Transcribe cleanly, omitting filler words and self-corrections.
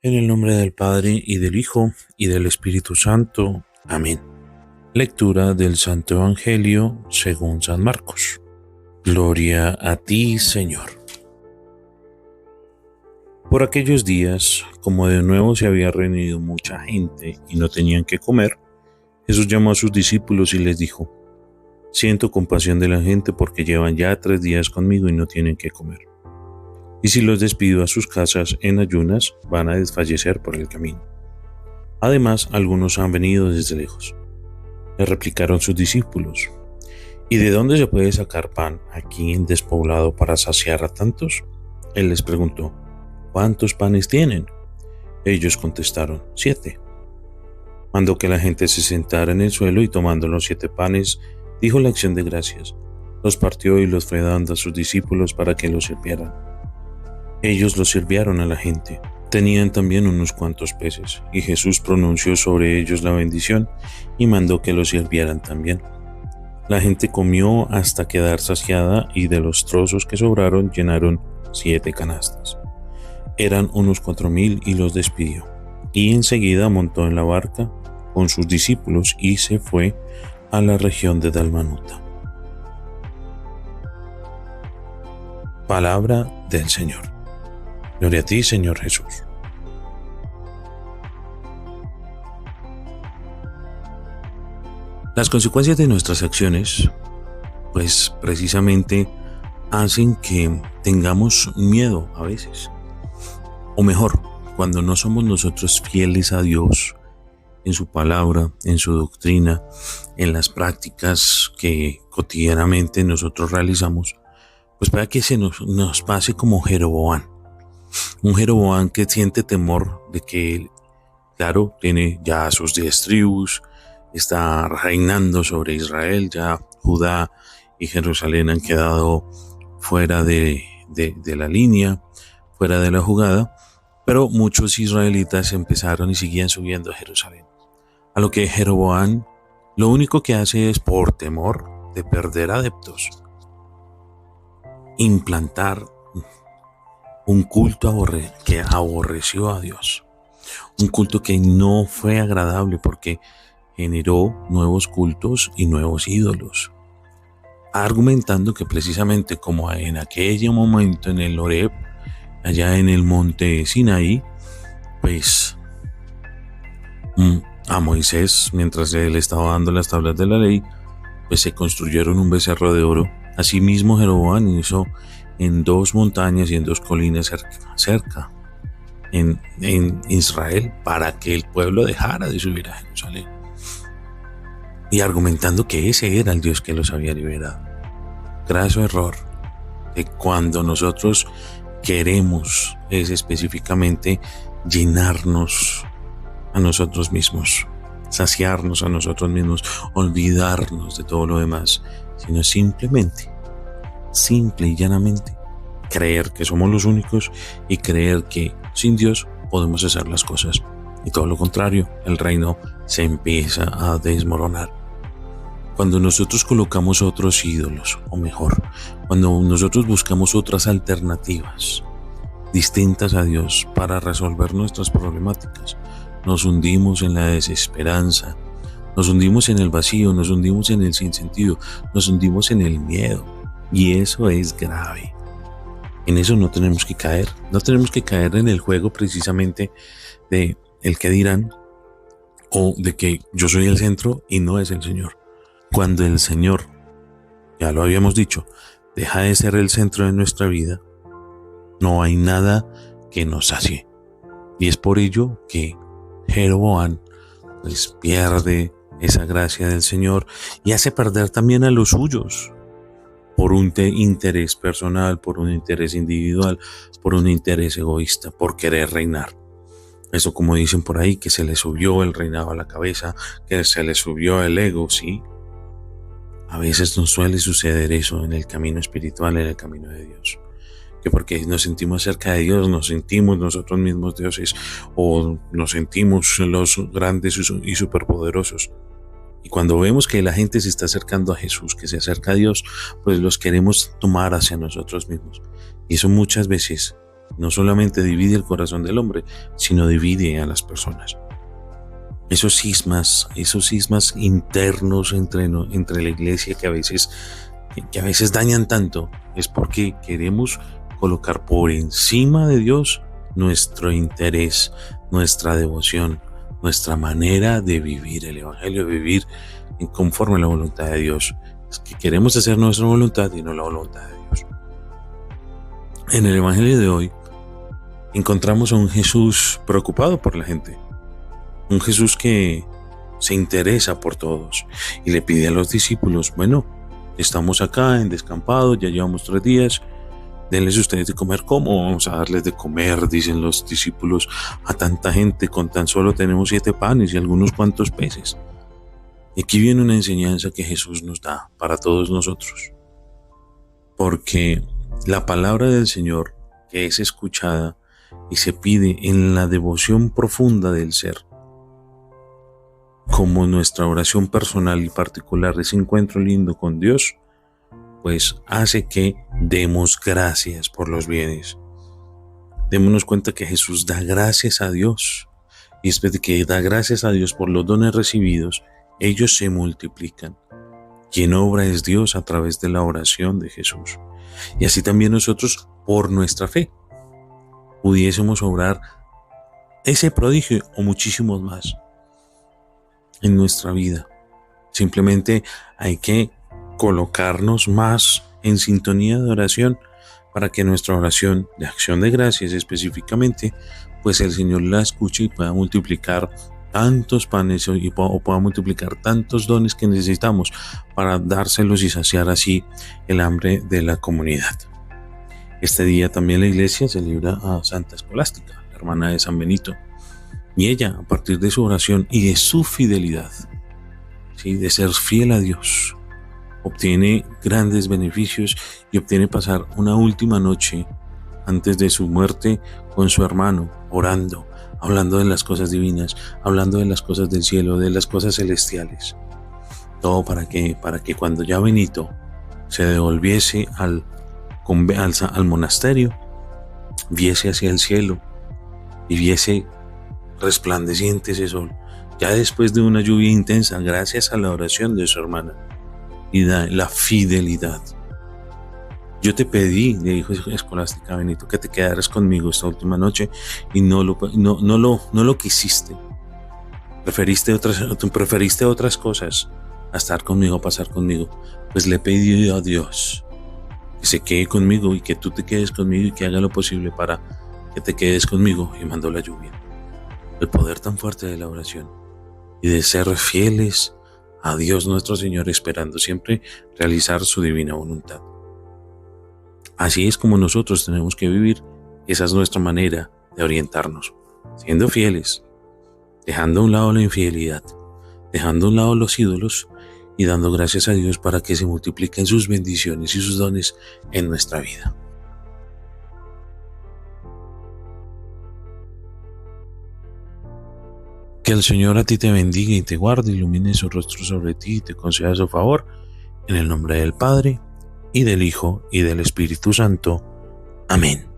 En el nombre del Padre, y del Hijo, y del Espíritu Santo. Amén. Lectura del Santo Evangelio según San Marcos. Gloria a ti, Señor. Por aquellos días, como de nuevo se había reunido mucha gente y no tenían qué comer, Jesús llamó a sus discípulos y les dijo: Siento compasión de la gente porque llevan ya 3 días conmigo y no tienen qué comer. Y si los despido a sus casas en ayunas, van a desfallecer por el camino. Además, algunos han venido desde lejos. Le replicaron sus discípulos: ¿Y de dónde se puede sacar pan aquí en despoblado para saciar a tantos? Él les preguntó: ¿Cuántos panes tienen? Ellos contestaron: 7. Mandó que la gente se sentara en el suelo y tomando los 7 panes, dijo la acción de gracias. Los partió y los fue dando a sus discípulos para que los sirvieran. Ellos los sirvieron a la gente. Tenían también unos cuantos peces, y Jesús pronunció sobre ellos la bendición y mandó que los sirvieran también. La gente comió hasta quedar saciada y de los trozos que sobraron llenaron 7 canastas. Eran unos 4,000 y los despidió. Y enseguida montó en la barca con sus discípulos y se fue a la región de Dalmanuta. Palabra del Señor. Gloria a ti, Señor Jesús. Las consecuencias de nuestras acciones, pues precisamente hacen que tengamos miedo a veces. O mejor, cuando no somos nosotros fieles a Dios en su palabra, en su doctrina, en las prácticas que cotidianamente nosotros realizamos, pues para que se nos pase como Jeroboam. Un Jeroboam que siente temor de que, claro, tiene ya sus 10 tribus, está reinando sobre Israel, ya Judá y Jerusalén han quedado fuera de la línea, fuera de la jugada, pero muchos israelitas empezaron y seguían subiendo a Jerusalén. A lo que Jeroboam lo único que hace es, por temor de perder adeptos, implantar un culto que aborreció a Dios. Un culto que no fue agradable porque generó nuevos cultos y nuevos ídolos. Argumentando que precisamente como en aquel momento en el Horeb, allá en el monte Sinaí, pues a Moisés, mientras él estaba dando las tablas de la ley, pues se construyeron un becerro de oro. Asimismo Jeroboam hizo en 2 montañas y en 2 colinas cerca en Israel para que el pueblo dejara de subir a Jerusalén, y argumentando que ese era el Dios que los había liberado. Graso error, que cuando nosotros queremos es específicamente llenarnos a nosotros mismos, saciarnos a nosotros mismos, olvidarnos de todo lo demás, sino simple y llanamente creer que somos los únicos y creer que sin Dios podemos hacer las cosas. Y todo lo contrario, el reino se empieza a desmoronar. Cuando nosotros colocamos otros ídolos, o mejor, cuando nosotros buscamos otras alternativas distintas a Dios para resolver nuestras problemáticas, nos hundimos en la desesperanza, nos hundimos en el vacío, nos hundimos en el sinsentido, nos hundimos en el miedo. Y eso es grave. En eso no tenemos que caer. No tenemos que caer en el juego precisamente de el que dirán, o de que yo soy el centro y no es el Señor. Cuando el Señor, ya lo habíamos dicho, deja de ser el centro de nuestra vida, no hay nada que nos sacie. Y es por ello que Jeroboam pues pierde esa gracia del Señor y hace perder también a los suyos, por un interés personal, por un interés individual, por un interés egoísta, por querer reinar. Eso, como dicen por ahí, que se le subió el reinado a la cabeza, que se le subió el ego, sí. A veces nos suele suceder eso en el camino espiritual, en el camino de Dios. Que porque nos sentimos cerca de Dios, nos sentimos nosotros mismos dioses, o nos sentimos los grandes y superpoderosos. Y cuando vemos que la gente se está acercando a Jesús, que se acerca a Dios, pues los queremos tomar hacia nosotros mismos. Y eso muchas veces No solamente divide el corazón del hombre, sino divide a las personas. Esos cismas internos entre la iglesia que a veces dañan tanto, es porque queremos colocar por encima de Dios nuestro interés, nuestra devoción, nuestra manera de vivir el evangelio, de vivir conforme a la voluntad de Dios. Es que queremos hacer nuestra voluntad y no la voluntad de Dios. En el evangelio de hoy encontramos a un Jesús preocupado por la gente, un Jesús que se interesa por todos y le pide a los discípulos: bueno, estamos acá en descampado, ya llevamos 3 días, denles ustedes de comer. ¿Cómo vamos a darles de comer?, dicen los discípulos, a tanta gente, con tan solo tenemos 7 panes y algunos cuantos peces. Y aquí viene una enseñanza que Jesús nos da para todos nosotros, porque la palabra del Señor, que es escuchada y se pide en la devoción profunda del ser, como nuestra oración personal y particular, ese encuentro lindo con Dios, pues hace que demos gracias por los bienes. Démonos cuenta que Jesús da gracias a Dios, y después de que da gracias a Dios por los dones recibidos, ellos se multiplican. Quien obra es Dios a través de la oración de Jesús. Y así también nosotros, por nuestra fe, pudiésemos obrar ese prodigio o muchísimos más en nuestra vida. Simplemente hay que colocarnos más en sintonía de oración para que nuestra oración de acción de gracias específicamente, pues el Señor la escuche y pueda multiplicar tantos panes o pueda multiplicar tantos dones que necesitamos para dárselos y saciar así el hambre de la comunidad. Este día también la iglesia celebra a Santa Escolástica, la hermana de San Benito, y ella, a partir de su oración y de su fidelidad, ¿sí?, de ser fiel a Dios, obtiene grandes beneficios y obtiene pasar una última noche antes de su muerte con su hermano, orando, hablando de las cosas divinas, hablando de las cosas del cielo, de las cosas celestiales. Todo para que cuando ya Benito se devolviese al monasterio, viese hacia el cielo y viese resplandeciente ese sol, ya después de una lluvia intensa, gracias a la oración de su hermana y la fidelidad. Yo te pedí, le dijo Escolástica a Benito, que te quedaras conmigo esta última noche y no lo quisiste. Preferiste otras cosas a estar conmigo, a pasar conmigo. Pues le he pedido a Dios que se quede conmigo y que tú te quedes conmigo y que haga lo posible para que te quedes conmigo, y mandó la lluvia. El poder tan fuerte de la oración y de ser fieles a Dios nuestro Señor, esperando siempre realizar su divina voluntad. Así es como nosotros tenemos que vivir. Esa es nuestra manera de orientarnos, siendo fieles, dejando a un lado la infidelidad, dejando a un lado los ídolos y dando gracias a Dios para que se multipliquen sus bendiciones y sus dones en nuestra vida. Que el Señor a ti te bendiga y te guarde, ilumine su rostro sobre ti y te conceda su favor, en el nombre del Padre, y del Hijo, y del Espíritu Santo. Amén.